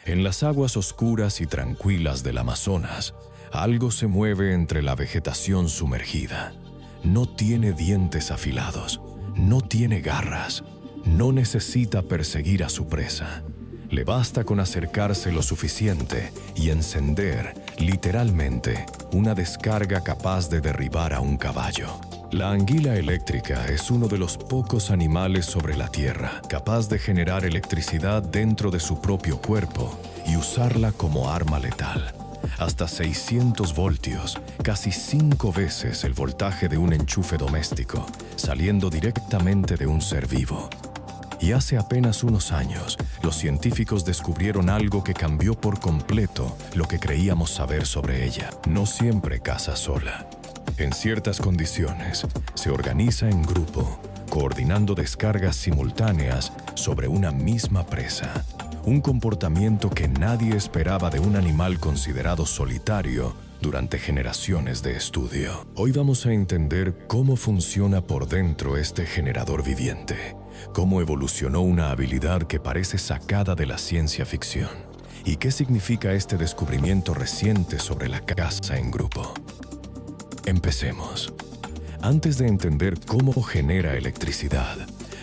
En las aguas oscuras y tranquilas del Amazonas, algo se mueve entre la vegetación sumergida. No tiene dientes afilados, no tiene garras, no necesita perseguir a su presa. Le basta con acercarse lo suficiente y encender, literalmente, una descarga capaz de derribar a un caballo. La anguila eléctrica es uno de los pocos animales sobre la Tierra capaz de generar electricidad dentro de su propio cuerpo y usarla como arma letal. Hasta 600 voltios, casi 5 veces el voltaje de un enchufe doméstico, saliendo directamente de un ser vivo. Y hace apenas unos años, los científicos descubrieron algo que cambió por completo lo que creíamos saber sobre ella. No siempre caza sola. En ciertas condiciones, se organiza en grupo, coordinando descargas simultáneas sobre una misma presa. Un comportamiento que nadie esperaba de un animal considerado solitario durante generaciones de estudio. Hoy vamos a entender cómo funciona por dentro este generador viviente, cómo evolucionó una habilidad que parece sacada de la ciencia ficción y qué significa este descubrimiento reciente sobre la caza en grupo. Empecemos. Antes de entender cómo genera electricidad,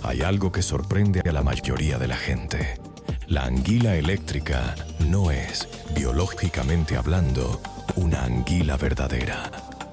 hay algo que sorprende a la mayoría de la gente. La anguila eléctrica no es, biológicamente hablando, una anguila verdadera.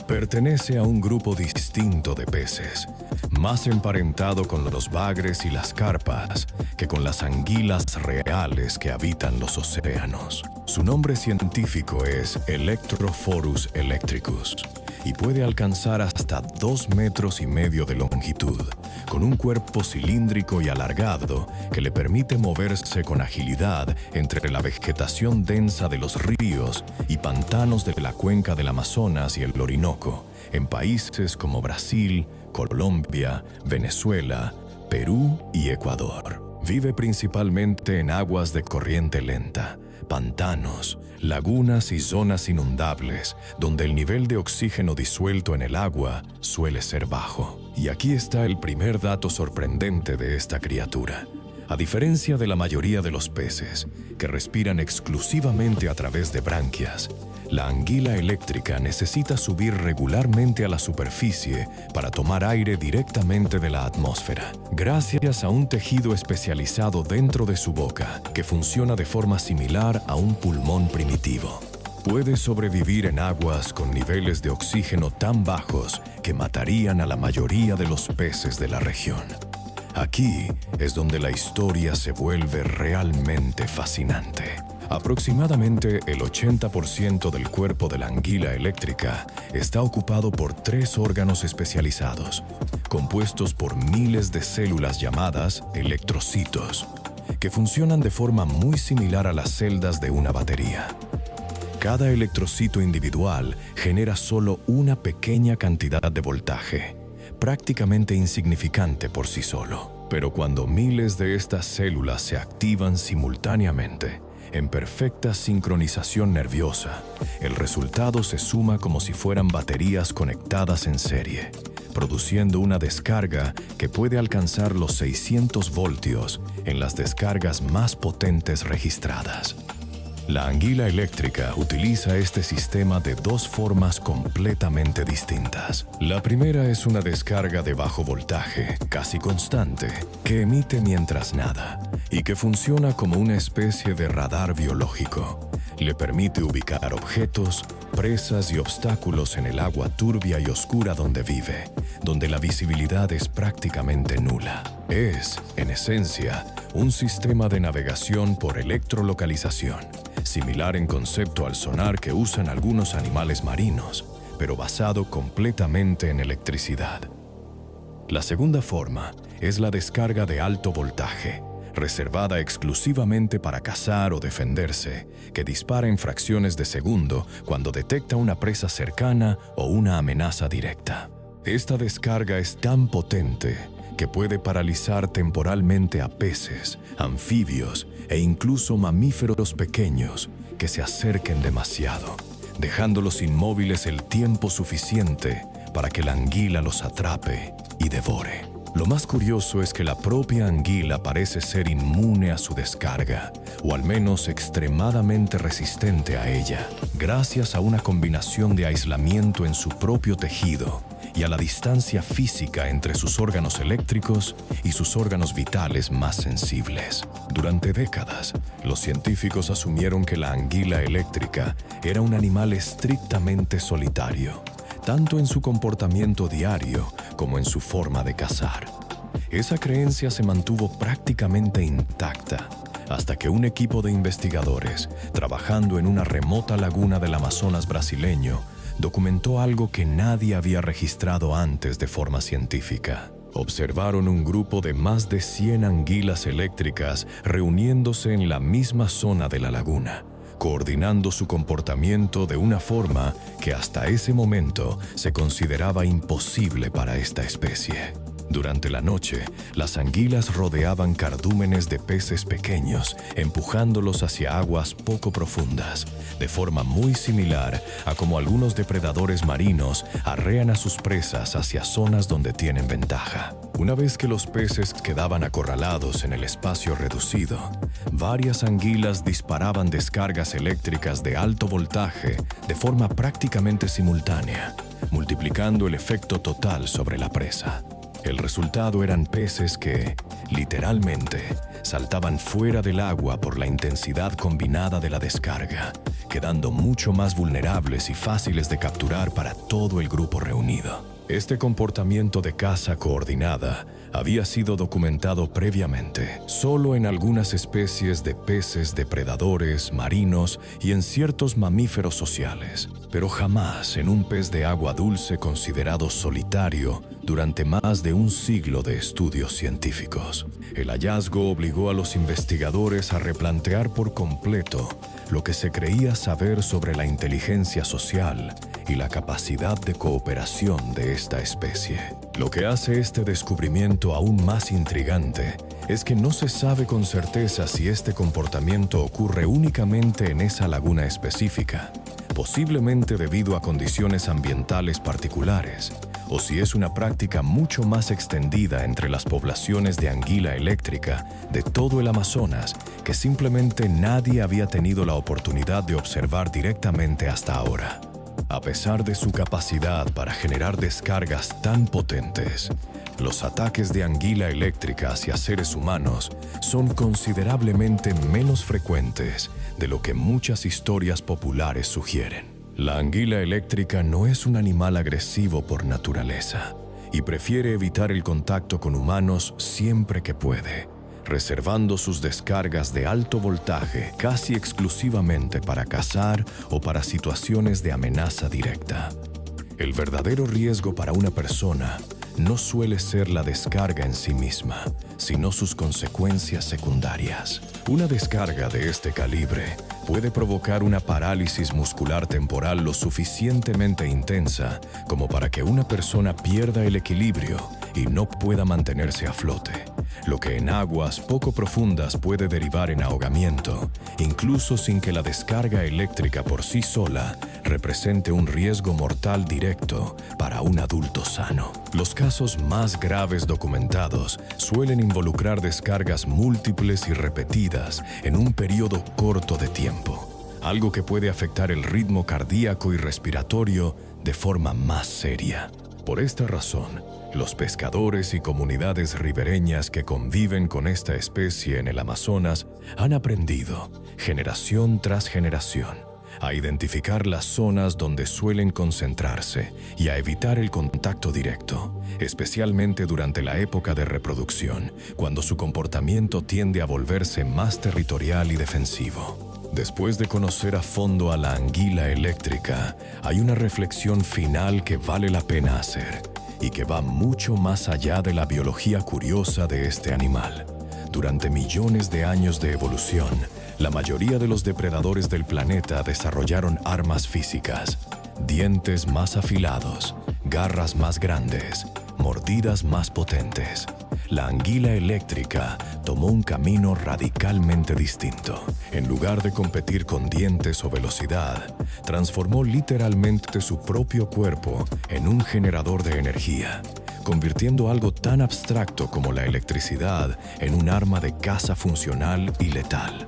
Pertenece a un grupo distinto de peces, más emparentado con los bagres y las carpas que con las anguilas reales que habitan los océanos. Su nombre científico es Electrophorus electricus y puede alcanzar hasta 2,5 metros de longitud, con un cuerpo cilíndrico y alargado que le permite moverse con agilidad entre la vegetación densa de los ríos y pantanos de la cuenca del Amazonas y el Orinoco, en países como Brasil, Colombia, Venezuela, Perú y Ecuador. Vive principalmente en aguas de corriente lenta, pantanos, lagunas y zonas inundables, donde el nivel de oxígeno disuelto en el agua suele ser bajo. Y aquí está el primer dato sorprendente de esta criatura. A diferencia de la mayoría de los peces, que respiran exclusivamente a través de branquias, la anguila eléctrica necesita subir regularmente a la superficie para tomar aire directamente de la atmósfera, gracias a un tejido especializado dentro de su boca que funciona de forma similar a un pulmón primitivo. Puede sobrevivir en aguas con niveles de oxígeno tan bajos que matarían a la mayoría de los peces de la región. Aquí es donde la historia se vuelve realmente fascinante. Aproximadamente el 80% del cuerpo de la anguila eléctrica está ocupado por 3 órganos especializados, compuestos por miles de células llamadas electrocitos, que funcionan de forma muy similar a las celdas de una batería. Cada electrocito individual genera solo una pequeña cantidad de voltaje, prácticamente insignificante por sí solo. Pero cuando miles de estas células se activan simultáneamente, en perfecta sincronización nerviosa, el resultado se suma como si fueran baterías conectadas en serie, produciendo una descarga que puede alcanzar los 600 voltios en las descargas más potentes registradas. La anguila eléctrica utiliza este sistema de 2 formas completamente distintas. La primera es una descarga de bajo voltaje, casi constante, que emite mientras nada y que funciona como una especie de radar biológico. Le permite ubicar objetos, presas y obstáculos en el agua turbia y oscura donde vive, donde la visibilidad es prácticamente nula. Es, en esencia, un sistema de navegación por electrolocalización, similar en concepto al sonar que usan algunos animales marinos, pero basado completamente en electricidad. La segunda forma es la descarga de alto voltaje, reservada exclusivamente para cazar o defenderse, que dispara en fracciones de segundo cuando detecta una presa cercana o una amenaza directa. Esta descarga es tan potente que puede paralizar temporalmente a peces, anfibios e incluso mamíferos pequeños que se acerquen demasiado, dejándolos inmóviles el tiempo suficiente para que la anguila los atrape y devore. Lo más curioso es que la propia anguila parece ser inmune a su descarga, o al menos extremadamente resistente a ella, gracias a una combinación de aislamiento en su propio tejido y a la distancia física entre sus órganos eléctricos y sus órganos vitales más sensibles. Durante décadas, los científicos asumieron que la anguila eléctrica era un animal estrictamente solitario, tanto en su comportamiento diario como en su forma de cazar. Esa creencia se mantuvo prácticamente intacta hasta que un equipo de investigadores, trabajando en una remota laguna del Amazonas brasileño, documentó algo que nadie había registrado antes de forma científica. Observaron un grupo de más de 100 anguilas eléctricas reuniéndose en la misma zona de la laguna, coordinando su comportamiento de una forma que hasta ese momento se consideraba imposible para esta especie. Durante la noche, las anguilas rodeaban cardúmenes de peces pequeños, empujándolos hacia aguas poco profundas, de forma muy similar a como algunos depredadores marinos arrean a sus presas hacia zonas donde tienen ventaja. Una vez que los peces quedaban acorralados en el espacio reducido, varias anguilas disparaban descargas eléctricas de alto voltaje de forma prácticamente simultánea, multiplicando el efecto total sobre la presa. El resultado eran peces que, literalmente, saltaban fuera del agua por la intensidad combinada de la descarga, quedando mucho más vulnerables y fáciles de capturar para todo el grupo reunido. Este comportamiento de caza coordinada había sido documentado previamente solo en algunas especies de peces depredadores marinos y en ciertos mamíferos sociales, pero jamás en un pez de agua dulce considerado solitario durante más de un siglo de estudios científicos. El hallazgo obligó a los investigadores a replantear por completo lo que se creía saber sobre la inteligencia social y la capacidad de cooperación de esta especie. Lo que hace este descubrimiento aún más intrigante es que no se sabe con certeza si este comportamiento ocurre únicamente en esa laguna específica, posiblemente debido a condiciones ambientales particulares, o si es una práctica mucho más extendida entre las poblaciones de anguila eléctrica de todo el Amazonas que simplemente nadie había tenido la oportunidad de observar directamente hasta ahora. A pesar de su capacidad para generar descargas tan potentes, los ataques de anguila eléctrica hacia seres humanos son considerablemente menos frecuentes de lo que muchas historias populares sugieren. La anguila eléctrica no es un animal agresivo por naturaleza y prefiere evitar el contacto con humanos siempre que puede, reservando sus descargas de alto voltaje casi exclusivamente para cazar o para situaciones de amenaza directa. El verdadero riesgo para una persona no suele ser la descarga en sí misma, sino sus consecuencias secundarias. Una descarga de este calibre puede provocar una parálisis muscular temporal lo suficientemente intensa como para que una persona pierda el equilibrio y no pueda mantenerse a flote, lo que en aguas poco profundas puede derivar en ahogamiento, incluso sin que la descarga eléctrica por sí sola represente un riesgo mortal directo para un adulto sano. Los casos más graves documentados suelen involucrar descargas múltiples y repetidas en un periodo corto de tiempo, algo que puede afectar el ritmo cardíaco y respiratorio de forma más seria. Por esta razón, los pescadores y comunidades ribereñas que conviven con esta especie en el Amazonas han aprendido, generación tras generación, a identificar las zonas donde suelen concentrarse y a evitar el contacto directo, especialmente durante la época de reproducción, cuando su comportamiento tiende a volverse más territorial y defensivo. Después de conocer a fondo a la anguila eléctrica, hay una reflexión final que vale la pena hacer y que va mucho más allá de la biología curiosa de este animal. Durante millones de años de evolución, la mayoría de los depredadores del planeta desarrollaron armas físicas, dientes más afilados, garras más grandes, mordidas más potentes. La anguila eléctrica tomó un camino radicalmente distinto. En lugar de competir con dientes o velocidad, transformó literalmente su propio cuerpo en un generador de energía, convirtiendo algo tan abstracto como la electricidad en un arma de caza funcional y letal.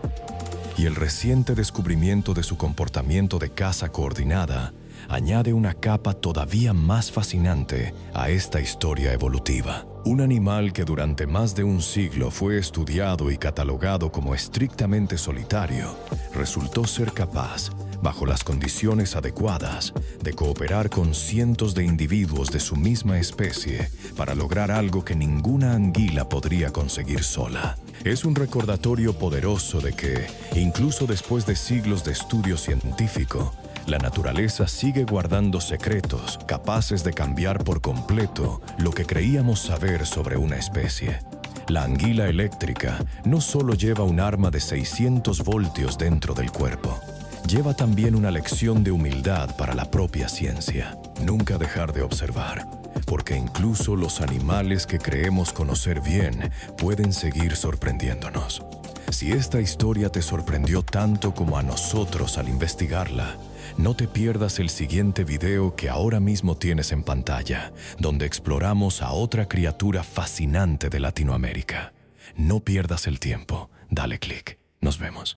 Y el reciente descubrimiento de su comportamiento de caza coordinada añade una capa todavía más fascinante a esta historia evolutiva. Un animal que durante más de un siglo fue estudiado y catalogado como estrictamente solitario, resultó ser capaz, bajo las condiciones adecuadas, de cooperar con cientos de individuos de su misma especie para lograr algo que ninguna anguila podría conseguir sola. Es un recordatorio poderoso de que, incluso después de siglos de estudio científico, la naturaleza sigue guardando secretos capaces de cambiar por completo lo que creíamos saber sobre una especie. La anguila eléctrica no solo lleva un arma de 600 voltios dentro del cuerpo, lleva también una lección de humildad para la propia ciencia. Nunca dejar de observar, porque incluso los animales que creemos conocer bien pueden seguir sorprendiéndonos. Si esta historia te sorprendió tanto como a nosotros al investigarla, no te pierdas el siguiente video que ahora mismo tienes en pantalla, donde exploramos a otra criatura fascinante de Latinoamérica. No pierdas el tiempo. Dale clic. Nos vemos.